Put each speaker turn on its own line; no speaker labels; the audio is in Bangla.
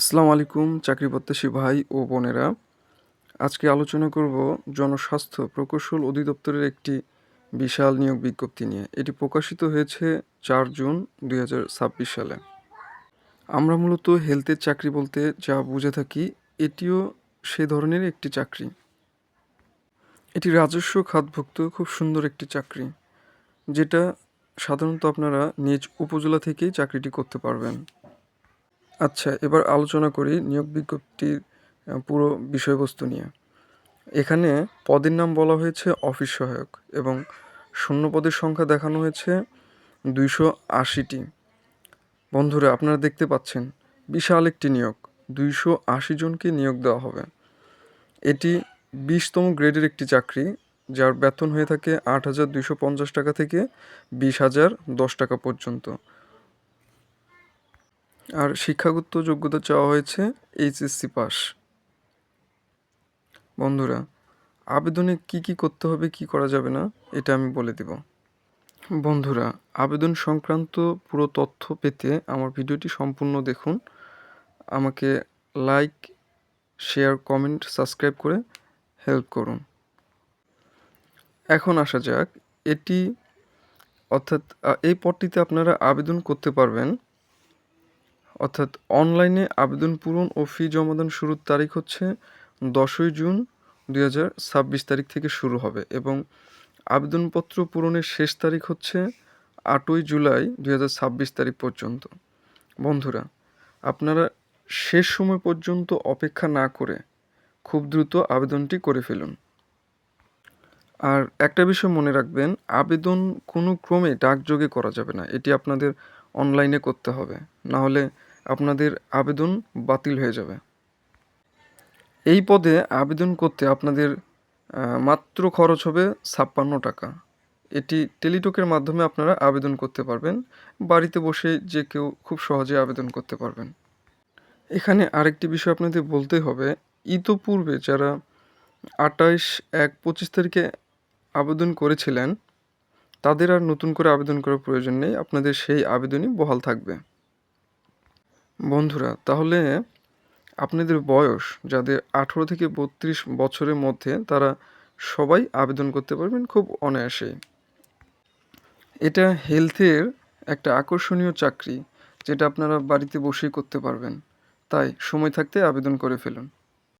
আসসালামু আলাইকুম চাকরি প্রত্যাশী ভাই ও বোনেরা। আজকে আলোচনা করব জনস্বাস্থ্য প্রকৌশল অধিদপ্তরের একটি বিশাল নিয়োগ বিজ্ঞপ্তি নিয়ে। এটি প্রকাশিত হয়েছে 4 জুন 2026 সালে। আমরা মূলত হেলথের চাকরি বলতে যা বুঝে থাকি, এটিও সে ধরনের একটি চাকরি। এটি রাজস্ব খাতভুক্ত খুব সুন্দর একটি চাকরি, যেটা সাধারণত আপনারা নিজ উপজেলা থেকেই চাকরিটি করতে পারবেন। আচ্ছা, এবার আলোচনা করি নিয়োগ বিজ্ঞপ্তির পুরো বিষয়বস্তু নিয়ে। এখানে পদের নাম বলা হয়েছে অফিস সহায়ক এবং শূন্য পদের সংখ্যা দেখানো হয়েছে 280টি। বন্ধুরা, আপনারা দেখতে পাচ্ছেন বিশাল একটি নিয়োগ, 280 জনকে নিয়োগ দেওয়া হবে। এটি 20তম গ্রেডের একটি চাকরি, যার বেতন হয়ে থাকে 8,250 টাকা থেকে 20,010 টাকা পর্যন্ত। আর শিক্ষাগত যোগ্যতা চাওয়া হয়েছে এইচএসসি পাস। বন্ধুরা, আবেদনে কি করতে হবে, কি করা যাবে না, এটা আমি বলে দেব। বন্ধুরা, আবেদন সংক্রান্ত পুরো তথ্য পেতে আমার ভিডিওটি সম্পূর্ণ দেখুন। আমাকে লাইক, শেয়ার, কমেন্ট, সাবস্ক্রাইব করে হেল্প করুন। এখন আসা যাক, এটি অর্থাৎ এই পদটিতে আপনারা আবেদন করতে পারবেন। অর্থাৎ অনলাইনে আবেদন পূরণ ও ফি জমাদান শুরুর তারিখ হচ্ছে 10ই জুন 2026 তারিখ থেকে শুরু হবে এবং আবেদনপত্র পূরণের শেষ তারিখ হচ্ছে 8ই জুলাই 2026 তারিখ পর্যন্ত। বন্ধুরা, আপনারা শেষ সময় পর্যন্ত অপেক্ষা না করে খুব দ্রুত আবেদনটি করে ফেলুন। আর একটা বিষয় মনে রাখবেন, আবেদন কোনো ক্রমে ডাকযোগে করা যাবে না। এটি আপনাদের অনলাইনে করতে হবে, না হলে আপনাদের আবেদন বাতিল হয়ে যাবে। এই পদে আবেদন করতে আপনাদের মাত্র খরচ হবে 56 টাকা। এটি টেলিটকের মাধ্যমে আপনারা আবেদন করতে পারবেন। বাড়িতে বসে যে কেউ খুব সহজে আবেদন করতে পারবেন। এখানে আরেকটি বিষয় আপনাদের বলতে হবে, ইতোপূর্বে যারা 28/1/25 তারিখে আবেদন করেছিলেন, তাদের আর নতুন করে আবেদন করার প্রয়োজন নেই। আপনাদের সেই আবেদনই বহাল থাকবে। বন্ধুরা, তাহলে আপনাদের বয়স যাদের 18 থেকে 32 বছরের মধ্যে, তারা সবাই আবেদন করতে পারবেন খুব অনায়াসেই। এটা হেলথের একটা আকর্ষণীয় চাকরি, যেটা আপনারা বাড়িতে বসেই করতে পারবেন। তাই সময় থাকতে আবেদন করে ফেলুন।